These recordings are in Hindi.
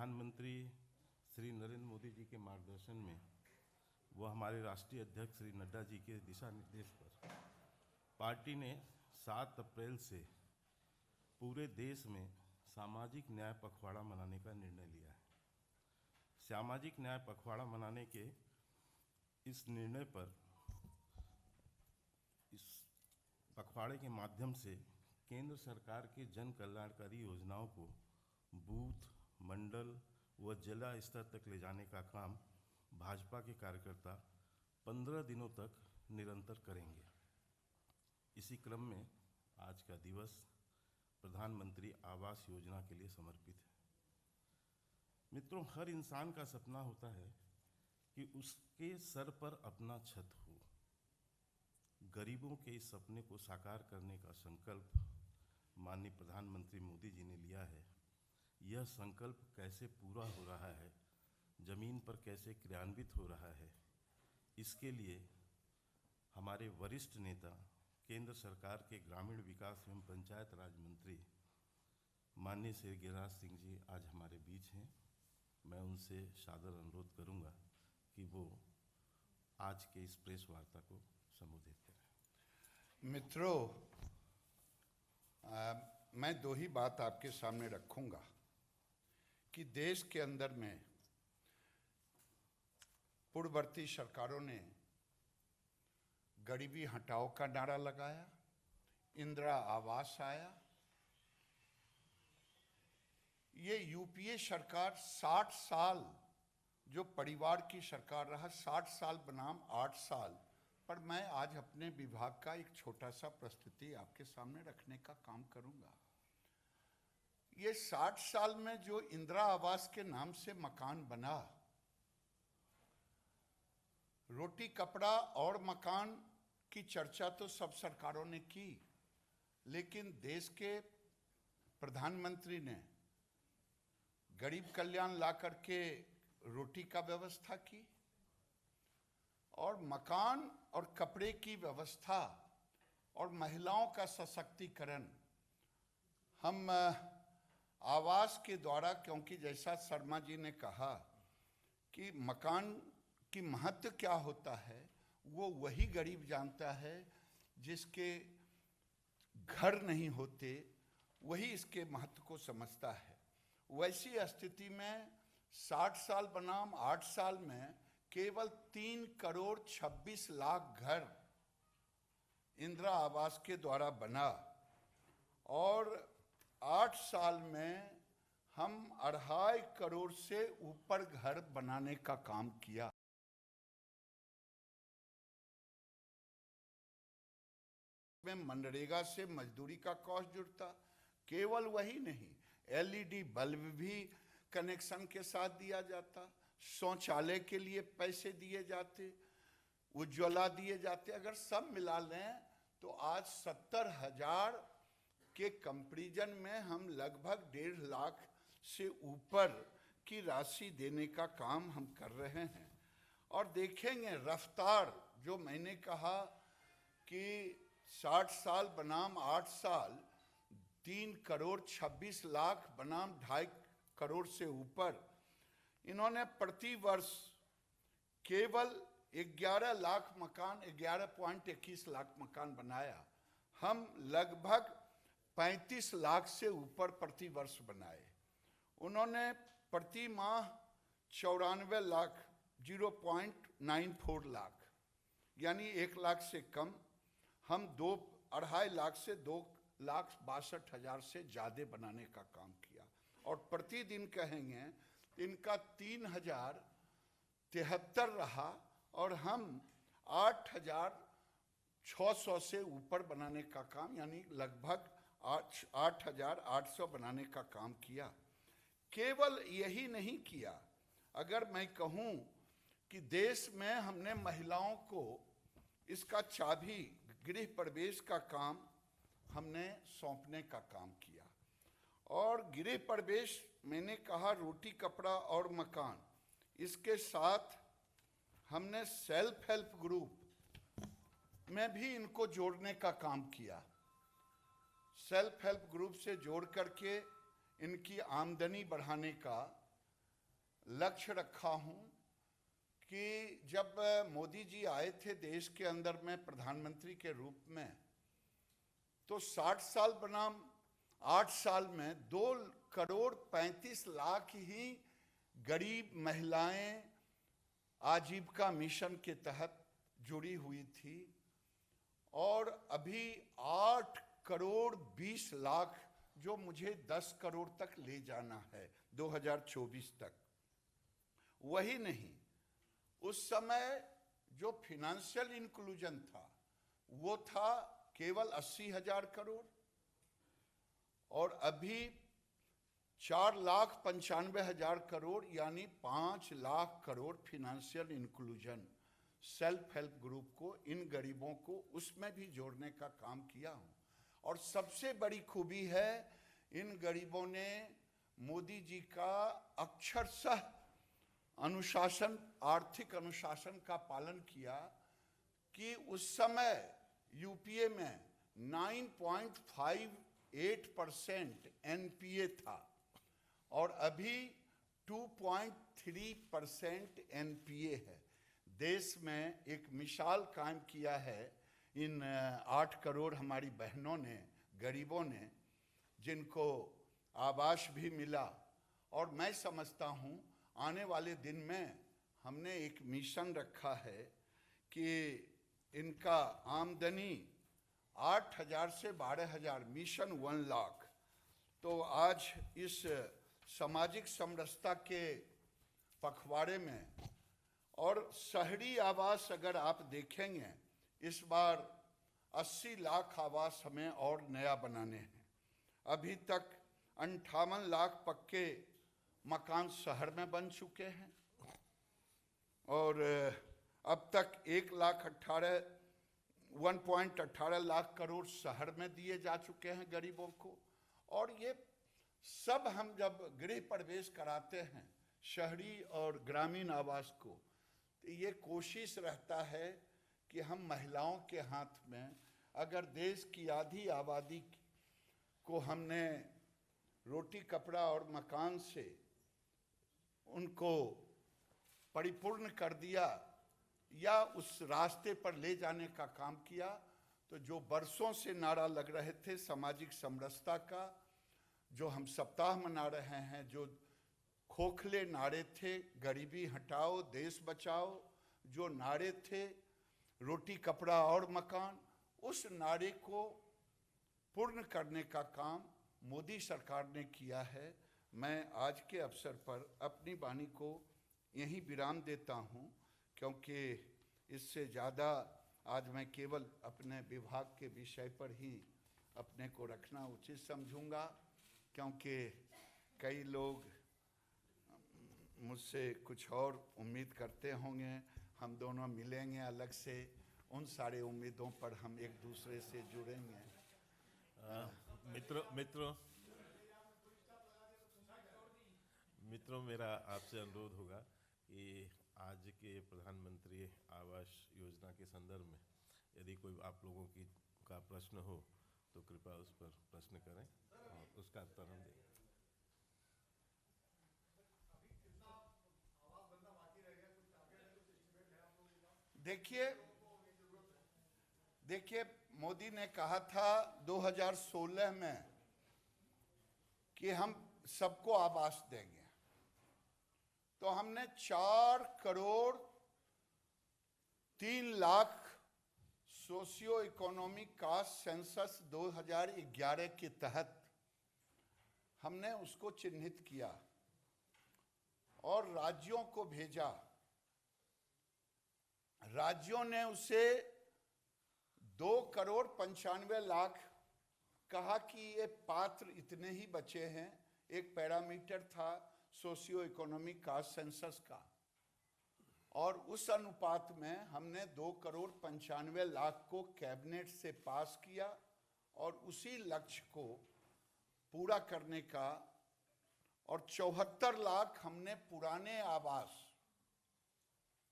प्रधानमंत्री श्री नरेंद्र मोदी जी के मार्गदर्शन में व हमारे राष्ट्रीय अध्यक्ष श्री नड्डा जी के दिशा निर्देश पर पार्टी ने 7 अप्रैल से पूरे देश में सामाजिक न्याय पखवाड़ा मनाने का निर्णय लिया है। सामाजिक न्याय पखवाड़ा मनाने के इस निर्णय पर इस पखवाड़े के माध्यम से केंद्र सरकार के जन कल्याणकारी योजनाओं को बूथ, मंडल व जिला स्तर तक ले जाने का काम भाजपा के कार्यकर्ता 15 दिनों तक निरंतर करेंगे। इसी क्रम में आज का दिवस प्रधानमंत्री आवास योजना के लिए समर्पित है। मित्रों, हर इंसान का सपना होता है कि उसके सर पर अपना छत हो। गरीबों के इस सपने को साकार करने का संकल्प माननीय प्रधानमंत्री मोदी जी ने लिया है। यह संकल्प कैसे पूरा हो रहा है, जमीन पर कैसे क्रियान्वित हो रहा है, इसके लिए हमारे वरिष्ठ नेता केंद्र सरकार के ग्रामीण विकास एवं पंचायत राज मंत्री माननीय श्री गिरिराज सिंह जी आज हमारे बीच हैं। मैं उनसे सादर अनुरोध करूंगा कि वो आज के इस प्रेस वार्ता को संबोधित करें। मित्रों, मैं 2 ही बात आपके सामने रखूंगा कि देश के अंदर में पूर्ववर्ती सरकारों ने गरीबी हटाओ का नारा लगाया, इंदिरा आवास आया। ये यूपीए सरकार 60 साल जो परिवार की सरकार रहा, 60 साल बनाम 8 साल पर मैं आज अपने विभाग का एक छोटा सा प्रस्तुति आपके सामने रखने का काम करूंगा। ये 60 साल में जो इंदिरा आवास के नाम से मकान बना, रोटी कपड़ा और मकान की चर्चा तो सब सरकारों ने की, लेकिन देश के प्रधानमंत्री ने गरीब कल्याण ला करके रोटी का व्यवस्था की और मकान और कपड़े की व्यवस्था और महिलाओं का सशक्तिकरण हम आवास के द्वारा, क्योंकि जैसा शर्मा जी ने कहा कि मकान की महत्व क्या होता है वो वही गरीब जानता है जिसके घर नहीं होते, वही इसके महत्व को समझता है। वैसी स्थिति में 60 साल बनाम 8 साल में केवल 3 करोड़ 26 लाख घर इंदिरा आवास के द्वारा बना और 8 साल में हम 2.5 करोड़ से ऊपर घर बनाने का काम किया। में मनरेगा से मजदूरी का कॉस्ट जुड़ता। केवल वही नहीं, एलईडी बल्ब भी कनेक्शन के साथ दिया जाता, शौचालय के लिए पैसे दिए जाते, उज्ज्वला दिए जाते। अगर सब मिला लें तो आज 70,000 के कंपैरिजन में हम लगभग 1.5 लाख से ऊपर की राशि देने का काम हम कर रहे हैं। और देखेंगे रफ्तार, जो मैंने कहा कि 60 साल बनाम 8 साल, 3 करोड़ 26 लाख बनाम 2.5 करोड़ से ऊपर, इन्होंने प्रति वर्ष केवल 11 लाख मकान, 11.21 लाख मकान बनाया। हम लगभग 35 लाख से ऊपर प्रति वर्ष बनाए। उन्होंने प्रति माह 94 लाख, 0.94 लाख, यानी 1 लाख से कम, हम 2.5 लाख से 2,62,000 से ज़्यादा बनाने का काम किया। और प्रतिदिन कहेंगे इनका 3,073 रहा और हम 8,600 से ऊपर बनाने का काम, यानी लगभग 8,800 बनाने का काम किया। केवल यही नहीं किया, अगर मैं कहूँ कि देश में हमने महिलाओं को इसका चाबी गृह प्रवेश का काम हमने सौंपने का काम किया। और गृह प्रवेश मैंने कहा रोटी कपड़ा और मकान, इसके साथ हमने सेल्फ हेल्प ग्रुप में भी इनको जोड़ने का काम किया। सेल्फ हेल्प ग्रुप से जोड़ करके इनकी आमदनी बढ़ाने का लक्ष्य रखा हूं कि जब मोदी जी आए थे देश के अंदर में प्रधानमंत्री के रूप में, तो 60 साल बनाम 8 साल में 2,35,00,000 ही गरीब महिलाएं आजीविका मिशन के तहत जुड़ी हुई थी, और अभी 8,20,00,000 जो मुझे 10 करोड़ तक ले जाना है 2024 तक। वही नहीं, उस समय जो फिनेंशियल इंक्लूजन था वो था केवल 80,000 करोड़, और अभी 4,95,000 करोड़ यानी 5 lakh crore financial inclusion, self help group को, इन गरीबों को उसमें भी जोड़ने का काम किया हूं। और सबसे बड़ी खूबी है, इन गरीबों ने मोदी जी का अक्षरशः अनुशासन, आर्थिक अनुशासन का पालन किया कि उस समय यूपीए में 9.58% एनपीए था और अभी 2.3% एनपीए है। देश में एक मिसाल कायम किया है इन 8 करोड़ हमारी बहनों ने, गरीबों ने, जिनको आवास भी मिला। और मैं समझता हूँ आने वाले दिन में हमने एक मिशन रखा है कि इनका आमदनी 8,000 से 12,000, मिशन 1 लाख। तो आज इस सामाजिक समरसता के पखवाड़े में, और शहरी आवास अगर आप देखेंगे, इस बार 80 लाख आवास हमें और नया बनाने हैं। अभी तक 58 लाख पक्के मकान शहर में बन चुके हैं, और अब तक 1.18 लाख करोड़ शहर में दिए जा चुके हैं गरीबों को। और ये सब हम जब गृह प्रवेश कराते हैं शहरी और ग्रामीण आवास को, तो ये कोशिश रहता है कि हम महिलाओं के हाथ में, अगर देश की आधी आबादी को हमने रोटी, कपड़ा और मकान से उनको परिपूर्ण कर दिया या उस रास्ते पर ले जाने का काम किया, तो जो बरसों से नारा लग रहे थे सामाजिक समरसता का, जो हम सप्ताह मना रहे हैं, जो खोखले नारे थे, गरीबी हटाओ देश बचाओ, जो नारे थे रोटी, कपड़ा और मकान, उस नारे को पूर्ण करने का काम मोदी सरकार ने किया है। मैं आज के अवसर पर अपनी वाणी को यहीं विराम देता हूं, क्योंकि इससे ज़्यादा आज मैं केवल अपने विभाग के विषय पर ही अपने को रखना उचित समझूंगा, क्योंकि कई लोग मुझसे कुछ और उम्मीद करते होंगे। हम दोनों मिलेंगे अलग से, उन सारे उम्मीदों पर हम एक दूसरे से जुड़ेंगे। मित्रों, मेरा आपसे अनुरोध होगा कि आज के प्रधानमंत्री आवास योजना के संदर्भ में यदि कोई आप लोगों का प्रश्न हो तो कृपया उस पर प्रश्न करें और उसका उत्तर हम देंगे। देखिए, मोदी ने कहा था 2016 में कि हम सबको आवास देंगे, तो हमने 4,03,00,000 सोशियो इकोनॉमिक कास्ट सेंसस 2011 के तहत हमने उसको चिन्हित किया और राज्यों को भेजा। राज्यों ने उसे 2,95,00,000 कहा कि ये पात्र इतने ही बचे हैं। एक पैरामीटर था सोशियो इकोनॉमिक कास्ट सेंसस का, और उस अनुपात में हमने 2,95,00,000 को कैबिनेट से पास किया और उसी लक्ष्य को पूरा करने का, और 74 लाख हमने पुराने आवास,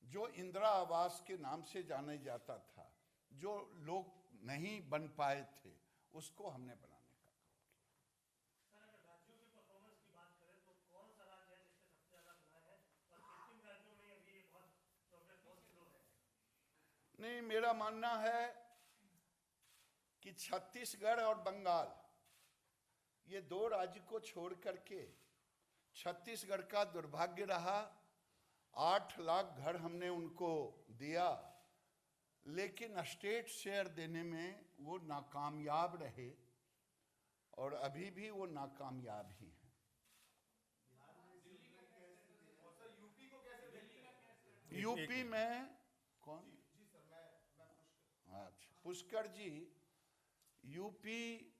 जो इंदिरा आवास के नाम से जाने जाता था, जो लोग नहीं बन पाए थे, उसको हमने बनाने का काम किया। नहीं, मेरा मानना है कि छत्तीसगढ़ और बंगाल, ये दो राज्य को छोड़ करके छत्तीसगढ़ का दुर्भाग्य रहा। 8 लाख घर हमने उनको दिया, लेकिन स्टेट शेयर देने में वो नाकामयाब रहे और अभी भी वो नाकामयाब ही हैं। यूपी में कौन? अच्छा, पुष्कर जी, यूपी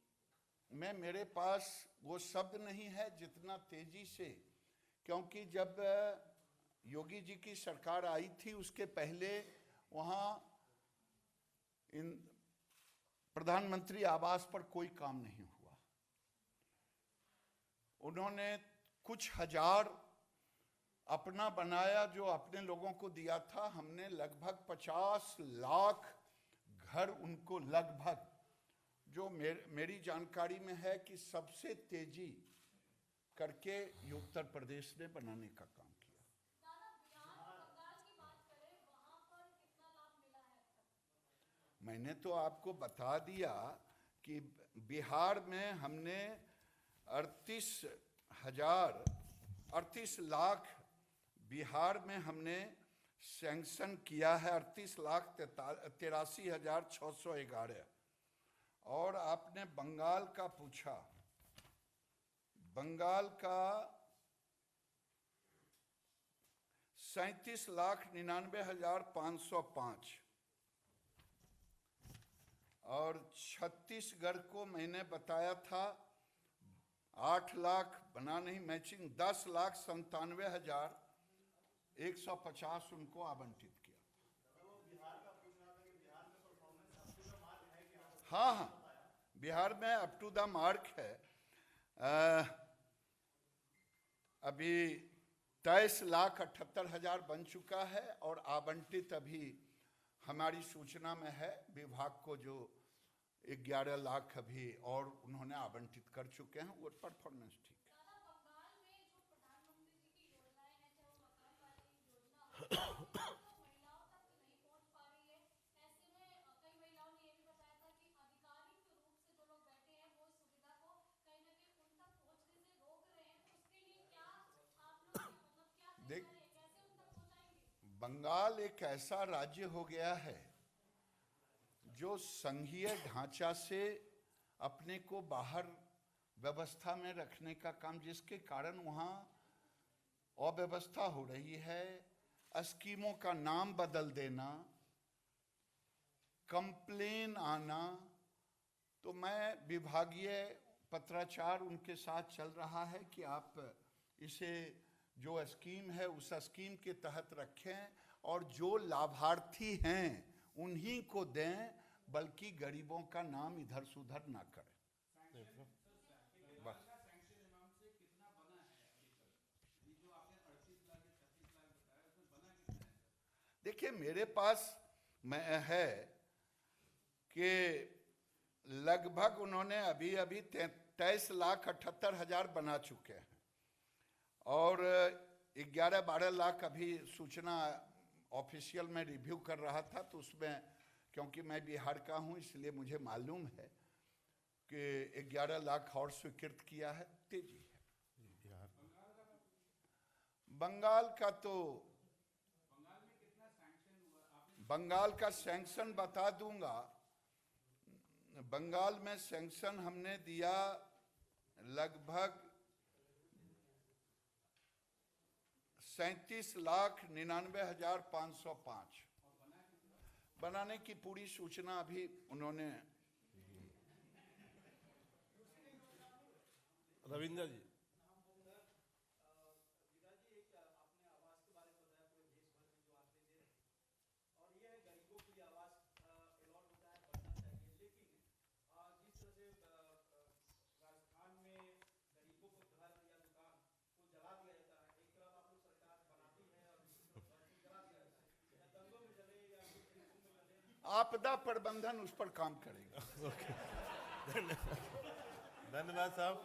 में मेरे पास वो शब्द नहीं है जितना तेजी से, क्योंकि जब योगी जी की सरकार आई थी उसके पहले वहाँ इन प्रधानमंत्री आवास पर कोई काम नहीं हुआ। उन्होंने कुछ हजार अपना बनाया, जो अपने लोगों को दिया था। हमने लगभग 50 लाख घर उनको, लगभग, जो मेरी जानकारी में है कि सबसे तेजी करके उत्तर प्रदेश ने बनाने का काम किया। मैंने तो आपको बता दिया कि बिहार में हमने 38 लाख बिहार में हमने सैंक्शन किया है, 38,83,611। और आपने बंगाल का पूछा, बंगाल का 37,99,505। और छत्तीसगढ़ को मैंने बताया था 8 लाख बना नहीं, मैचिंग 10,97,150 उनको आवंटित किया। हाँ हाँ, बिहार में अप टू द मार्क है। अभी 23,78,000 बन चुका है और आवंटित अभी हमारी सूचना में है विभाग को जो 11 लाख अभी और उन्होंने आवंटित कर चुके हैं। वो परफॉर्मेंस ठीक है। देख, बंगाल एक ऐसा राज्य हो गया है जो संघीय ढांचा से अपने को बाहर व्यवस्था में रखने का काम, जिसके कारण वहाँ अव्यवस्था हो रही है। स्कीमों का नाम बदल देना, कंप्लेन आना। तो मैं विभागीय पत्राचार उनके साथ चल रहा है कि आप इसे जो स्कीम है उस स्कीम के तहत रखें और जो लाभार्थी हैं उन्हीं को दें, बल्कि गरीबों का नाम इधर से उधर ना करें। बस। देखिए, मेरे पास मैं है कि लगभग उन्होंने अभी 23,78,000 बना चुके हैं और 11-12 लाख अभी सूचना ऑफिशियल में रिव्यू कर रहा था, तो उसमें क्योंकि मैं बिहार का हूं इसलिए मुझे मालूम है कि 11 लाख और स्वीकृत किया है। तेजी है। बंगाल का तो बंगाल का सैंक्शन बता दूंगा। बंगाल में सैंक्शन हमने दिया लगभग 37,99,505। बनाने की पूरी सूचना अभी उन्होंने। रविंद्र जी, आपदा प्रबंधन उस पर काम करेगा। धन्यवाद साहब।